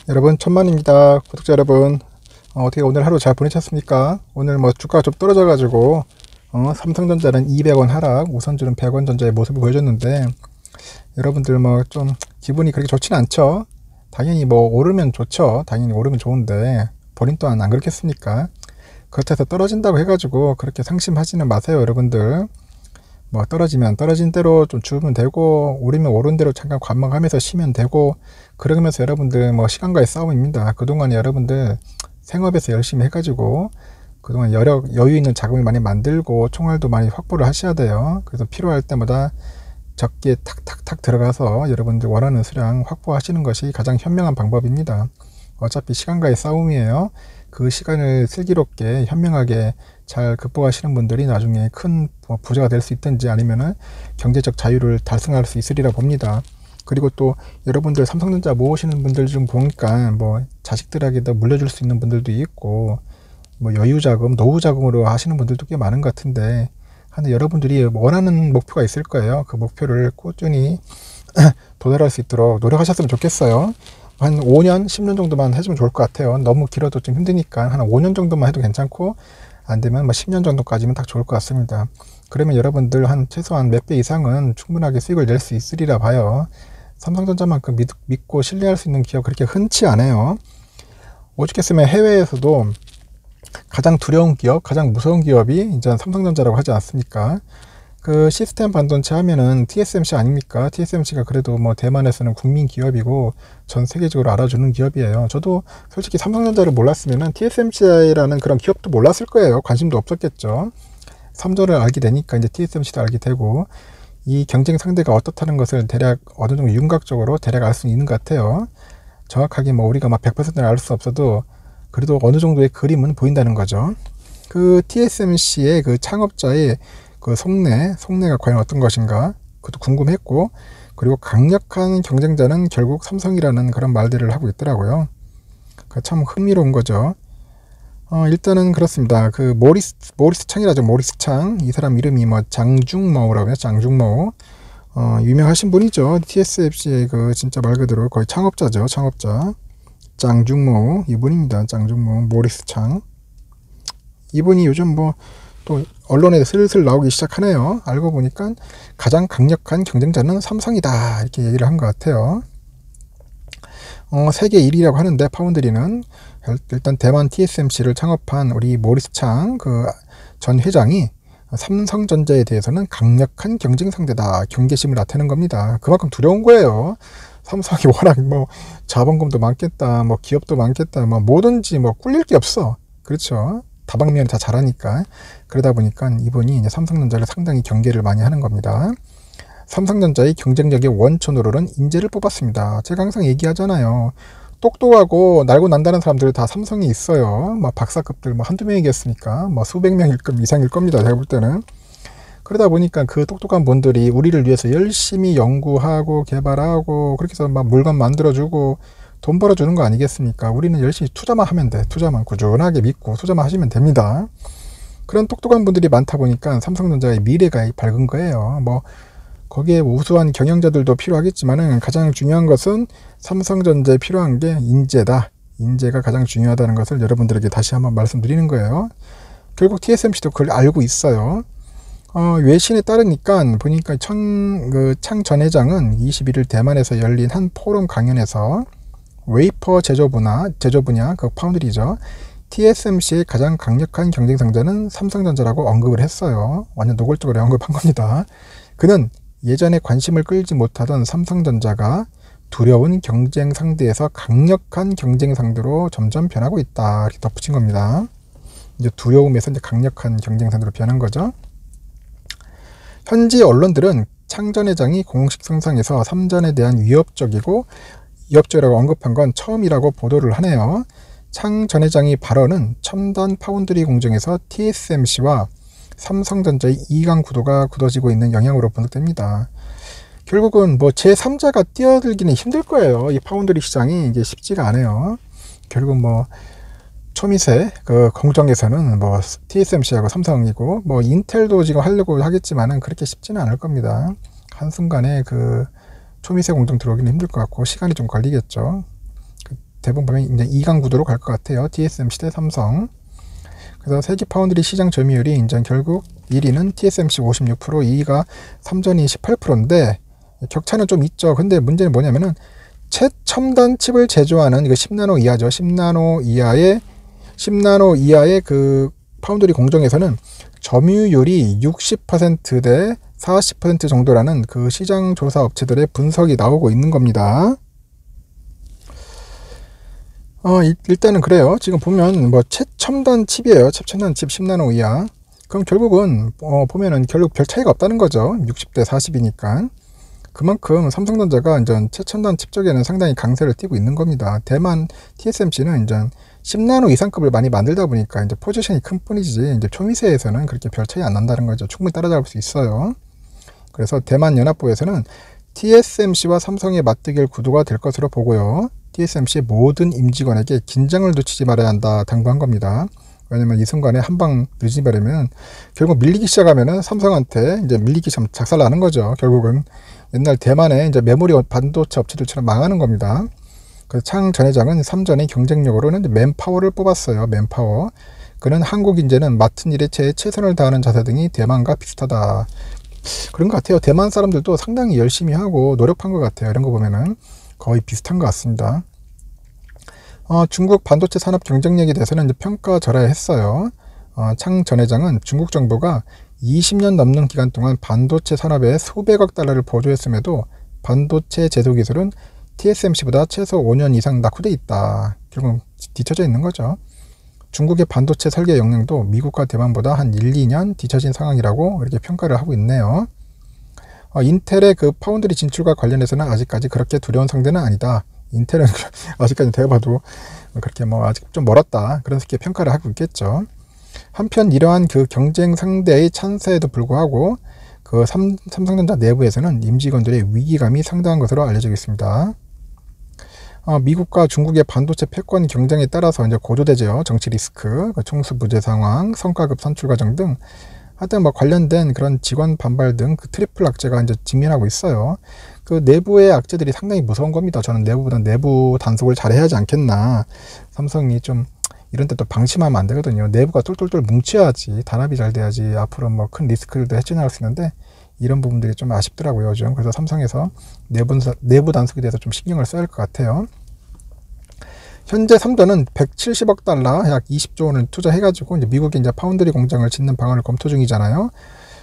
여러분 천만입니다. 구독자 여러분, 어떻게 오늘 하루 잘 보내셨습니까? 오늘 뭐 주가가 좀 떨어져 가지고 삼성전자는 200원 하락, 우선주는 100원 전자의 모습을 보여줬는데, 여러분들 뭐 좀 기분이 그렇게 좋지는 않죠. 당연히 뭐 오르면 좋죠. 당연히 오르면 좋은데 본인 또한 안 그렇겠습니까? 그렇다고 해서 떨어진다고 해가지고 그렇게 상심하지는 마세요, 여러분들. 뭐 떨어지면 떨어진 대로 좀 주면 되고, 오르면 오른 대로 잠깐 관망하면서 쉬면 되고, 그러면서 여러분들 뭐 시간과의 싸움입니다. 그동안 여러분들 생업에서 열심히 해가지고 그동안 여유 있는 자금을 많이 만들고 총알도 많이 확보를 하셔야 돼요. 그래서 필요할 때마다 적게 탁탁탁 들어가서 여러분들 원하는 수량 확보하시는 것이 가장 현명한 방법입니다. 어차피 시간과의 싸움이에요. 그 시간을 슬기롭게 현명하게 잘 극복하시는 분들이 나중에 큰 부자가 될 수 있든지 아니면은 경제적 자유를 달성할 수 있으리라 봅니다. 그리고 또 여러분들 삼성전자 모으시는 분들 좀 보니까 뭐 자식들에게도 물려줄 수 있는 분들도 있고, 뭐 여유자금, 노후자금으로 하시는 분들도 꽤 많은 것 같은데, 하는 여러분들이 원하는 목표가 있을 거예요. 그 목표를 꾸준히 도달할 수 있도록 노력하셨으면 좋겠어요. 한 5년, 10년 정도만 해주면 좋을 것 같아요. 너무 길어도 좀 힘드니까 한 5년 정도만 해도 괜찮고, 안 되면 뭐 10년 정도까지면 딱 좋을 것 같습니다. 그러면 여러분들 한 최소한 몇 배 이상은 충분하게 수익을 낼 수 있으리라 봐요. 삼성전자만큼 믿고 신뢰할 수 있는 기업 그렇게 흔치 않아요. 오죽했으면 해외에서도 가장 두려운 기업, 가장 무서운 기업이 이제 삼성전자라고 하지 않습니까? 그 시스템 반도체 하면은 TSMC 아닙니까? TSMC가 그래도 뭐 대만에서는 국민 기업이고 전 세계적으로 알아주는 기업이에요. 저도 솔직히 삼성전자를 몰랐으면은 TSMC라는 그런 기업도 몰랐을 거예요. 관심도 없었겠죠. 삼전을 알게 되니까 이제 TSMC도 알게 되고, 이 경쟁 상대가 어떻다는 것을 대략 어느 정도 윤곽적으로 대략 알 수 있는 것 같아요. 정확하게 뭐 우리가 막 100%를 알 수 없어도 그래도 어느 정도의 그림은 보인다는 거죠. 그 TSMC의 그 창업자의 그 속내가 과연 어떤 것인가, 그것도 궁금했고, 그리고 강력한 경쟁자는 결국 삼성이라는 그런 말들을 하고 있더라고요. 참 흥미로운 거죠. 일단은 그렇습니다. 그 모리스 창이라죠. 모리스 창. 이 사람 이름이 뭐 장중모우라고 해요. 장중모우. 유명하신 분이죠. TSMC의 그 진짜 말 그대로 거의 창업자죠. 창업자. 장중모우 이분입니다. 장중모우 모리스 창. 이분이 요즘 뭐 또 언론에 슬슬 나오기 시작하네요. 알고 보니까 가장 강력한 경쟁자는 삼성이다, 이렇게 얘기를 한 것 같아요. 세계 1위라고 하는데, 파운드리는 일단 대만 TSMC를 창업한 우리 모리스 창 그 전 회장이 삼성전자에 대해서는 강력한 경쟁 상대다, 경계심을 나타내는 겁니다. 그만큼 두려운 거예요. 삼성이 워낙 뭐 자본금도 많겠다, 뭐 기업도 많겠다, 뭐 뭐든지 뭐 꿀릴 게 없어. 그렇죠. 다방면이 다 잘하니까. 그러다 보니까 이분이 이제 삼성전자를 상당히 경계를 많이 하는 겁니다. 삼성전자의 경쟁력의 원천으로는 인재를 뽑았습니다. 제가 항상 얘기하잖아요. 똑똑하고 날고 난다는 사람들 다 삼성에 있어요. 뭐 박사급들 뭐 한두 명이겠습니까? 뭐 수백 명 이상일 겁니다. 제가 볼 때는. 그러다 보니까 그 똑똑한 분들이 우리를 위해서 열심히 연구하고 개발하고 그렇게 해서 막 물건 만들어주고 돈 벌어주는 거 아니겠습니까? 우리는 열심히 투자만 하면 돼. 투자만 꾸준하게 믿고 투자만 하시면 됩니다. 그런 똑똑한 분들이 많다 보니까 삼성전자의 미래가 밝은 거예요. 뭐 거기에 우수한 경영자들도 필요하겠지만은 가장 중요한 것은 삼성전자에 필요한 게 인재다. 인재가 가장 중요하다는 것을 여러분들에게 다시 한번 말씀드리는 거예요. 결국 TSMC도 그걸 알고 있어요. 외신에 따르니까 보니까 창 전 회장은 21일 대만에서 열린 한 포럼 강연에서 웨이퍼 제조 분야 그 파운드리죠. TSMC의 가장 강력한 경쟁 상대는 삼성전자라고 언급을 했어요. 완전 노골적으로 언급한 겁니다. 그는 예전에 관심을 끌지 못하던 삼성전자가 두려운 경쟁 상대에서 강력한 경쟁 상대로 점점 변하고 있다, 이렇게 덧붙인 겁니다. 이제 두려움에서 이제 강력한 경쟁 상대로 변한 거죠. 현지 언론들은 창 전 회장이 공식 성상에서 삼전에 대한 위협적이라고 언급한 건 처음이라고 보도를 하네요. 창 전 회장의 발언은 첨단 파운드리 공정에서 TSMC와 삼성전자의 이강 구도가 굳어지고 있는 영향으로 분석됩니다. 결국은 뭐 제3자가 뛰어들기는 힘들 거예요. 이 파운드리 시장이 이게 쉽지가 않아요. 결국 뭐 초미세 그 공정에서는 뭐 TSMC하고 삼성이고, 뭐 인텔도 지금 하려고 하겠지만은 그렇게 쉽지는 않을 겁니다. 한순간에 그 초미세 공정 들어오기는 힘들 것 같고 시간이 좀 걸리겠죠. 대부분 보면 이제 2강 구도로 갈 것 같아요. TSMC 대 삼성. 그래서 세계 파운드리 시장 점유율이 이제 결국 1위는 TSMC 56%, 2위가 삼전이 18%인데 격차는 좀 있죠. 근데 문제는 뭐냐면은 최첨단 칩을 제조하는 이거 10나노 이하죠. 10나노 이하의 그 파운드리 공정에서는 점유율이 60%대 40% 정도라는 그 시장 조사 업체들의 분석이 나오고 있는 겁니다. 일단은 그래요. 지금 보면 뭐 최첨단 칩이에요. 최첨단 칩 10나노 이하. 그럼 결국은 보면은 결국 별 차이가 없다는 거죠. 60대 40이니까. 그만큼 삼성전자가 이제 최첨단 칩 쪽에는 상당히 강세를 띠고 있는 겁니다. 대만 TSMC는 이제 10나노 이상급을 많이 만들다 보니까 이제 포지션이 큰 뿐이지 이제 초미세에서는 그렇게 별 차이 안 난다는 거죠. 충분히 따라잡을 수 있어요. 그래서 대만 연합부에서는 TSMC와 삼성의 맞대결 구도가 될 것으로 보고요. TSMC의 모든 임직원에게 긴장을 늦추지 말아야 한다 당부한 겁니다. 왜냐면 이 순간에 한 방 늦지 말으면 결국 밀리기 시작하면은 삼성한테 이제 밀리기 작살 나는 거죠. 결국은 옛날 대만의 이제 메모리 반도체 업체들처럼 망하는 겁니다. 그래서 창 전 회장은 삼전의 경쟁력으로는 맨파워를 뽑았어요. 맨파워. 그는 한국 인재는 맡은 일에 최선을 다하는 자세 등이 대만과 비슷하다. 그런 것 같아요. 대만 사람들도 상당히 열심히 하고 노력한 것 같아요. 이런 거 보면은 거의 비슷한 것 같습니다. 중국 반도체 산업 경쟁력에 대해서는 이제 평가절하했어요. 창 전 회장은 중국 정부가 20년 넘는 기간 동안 반도체 산업에 수백억 달러를 보조했음에도 반도체 제조 기술은 TSMC보다 최소 5년 이상 낙후돼 있다. 결국 뒤처져 있는 거죠. 중국의 반도체 설계 역량도 미국과 대만보다 한 1, 2년 뒤처진 상황이라고 이렇게 평가를 하고 있네요. 인텔의 그 파운드리 진출과 관련해서는 아직까지 그렇게 두려운 상대는 아니다. 인텔은 아직까지 대봐도 그렇게 뭐 아직 좀 멀었다. 그런 식의 평가를 하고 있겠죠. 한편 이러한 그 경쟁 상대의 찬사에도 불구하고 그 삼성전자 내부에서는 임직원들의 위기감이 상당한 것으로 알려지고 있습니다. 미국과 중국의 반도체 패권 경쟁에 따라서 이제 고조되죠. 정치 리스크, 총수 부재 상황, 성과급 선출 과정 등 하여튼 뭐 관련된 그런 직원 반발 등 그 트리플 악재가 이제 직면하고 있어요. 그 내부의 악재들이 상당히 무서운 겁니다. 저는 내부보다 내부 단속을 잘해야 하지 않겠나. 삼성이 좀 이런 데 또 방심하면 안 되거든요. 내부가 똘똘똘 뭉쳐야지 단합이 잘 돼야지 앞으로 뭐 큰 리스크들도 헤쳐나갈 수 있는데 이런 부분들이 좀 아쉽더라고요. 요즘. 그래서 삼성에서 내부 단속에 대해서 좀 신경을 써야 할 것 같아요. 현재 삼전은 170억 달러, 약 20조 원을 투자해가지고 이제 미국에 이제 파운드리 공장을 짓는 방안을 검토 중이잖아요.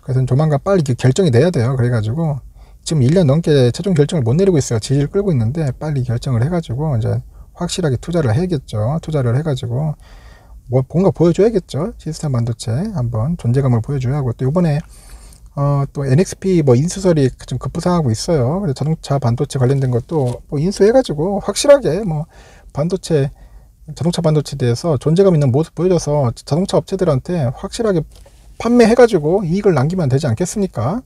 그래서 조만간 빨리 결정이 돼야 돼요. 그래가지고 지금 1년 넘게 최종 결정을 못 내리고 있어요. 질질 끌고 있는데 빨리 결정을 해가지고 이제 확실하게 투자를 해야겠죠. 투자를 해가지고 뭐 뭔가 보여줘야겠죠. 시스템 반도체 한번 존재감을 보여줘야 하고 또 이번에 또 NXP 뭐 인수설이 좀 급부상하고 있어요. 그래서 자동차 반도체 관련된 것도 뭐 인수해가지고 확실하게 뭐 자동차 반도체에 대해서 존재감 있는 모습 보여줘서 자동차 업체들한테 확실하게 판매해가지고 이익을 남기면 되지 않겠습니까?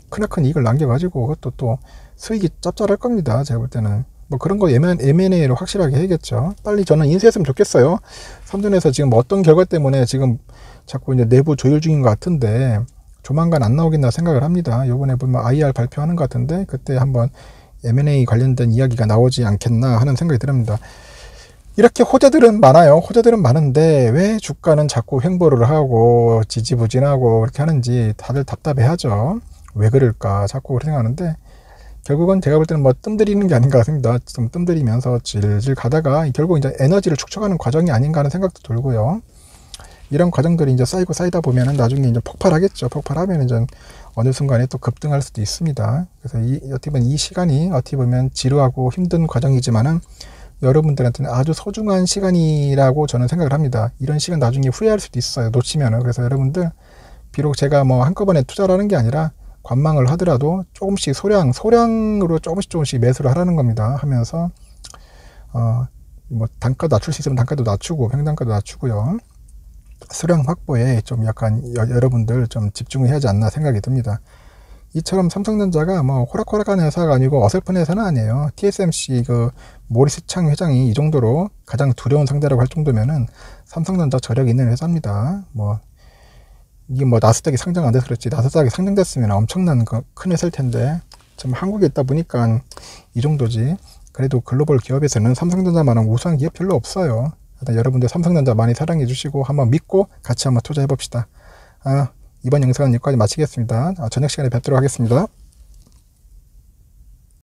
크나큰 이익을 남겨가지고 그것도 또 수익이 짭짤할 겁니다. 제가 볼 때는 뭐 그런 거 M&A로 확실하게 해야겠죠. 빨리 저는 인수했으면 좋겠어요. 삼전에서 지금 어떤 결과 때문에 지금 자꾸 이제 내부 조율 중인 것 같은데 조만간 안 나오겠나 생각을 합니다. 요번에 보면 IR 발표하는 것 같은데 그때 한번 M&A 관련된 이야기가 나오지 않겠나 하는 생각이 듭니다. 이렇게 호재들은 많아요. 호재들은 많은데 왜 주가는 자꾸 횡보를 하고 지지부진하고 그렇게 하는지 다들 답답해하죠. 왜 그럴까 자꾸 그렇게 생각하는데 결국은 제가 볼 때는 뭐 뜸들이는 게 아닌가 싶습니다. 좀 뜸들이면서 질질 가다가 결국 이제 에너지를 축적하는 과정이 아닌가 하는 생각도 들고요. 이런 과정들이 이제 쌓이고 쌓이다 보면은 나중에 이제 폭발하겠죠. 폭발하면 이제 어느 순간에 또 급등할 수도 있습니다. 그래서 어떻게 보면 이 시간이 어떻게 보면 지루하고 힘든 과정이지만은 여러분들한테는 아주 소중한 시간이라고 저는 생각을 합니다. 이런 시간 나중에 후회할 수도 있어요. 놓치면은. 그래서 여러분들 비록 제가 뭐 한꺼번에 투자를 하는 게 아니라 관망을 하더라도 조금씩 소량으로 조금씩 매수를 하라는 겁니다. 하면서 뭐 단가 낮출 수 있으면 단가도 낮추고 평단가도 낮추고요. 수량 확보에 좀 약간 여러분들 좀 집중을 해야 하지 않나 생각이 듭니다. 이처럼 삼성전자가 뭐 호락호락한 회사가 아니고 어설픈 회사는 아니에요. TSMC 그 모리스 창 회장이 이 정도로 가장 두려운 상대라고 할 정도면은 삼성전자 저력이 있는 회사입니다. 뭐 이게 뭐 나스닥이 상장 안 돼서 그렇지 나스닥이 상장됐으면 엄청난 큰 회사일 텐데 좀 한국에 있다 보니까 이 정도지. 그래도 글로벌 기업에서는 삼성전자만한 우수한 기업 별로 없어요. 일단 여러분들 삼성전자 많이 사랑해 주시고 한번 믿고 같이 한번 투자해 봅시다. 이번 영상은 여기까지 마치겠습니다. 저녁 시간에 뵙도록 하겠습니다.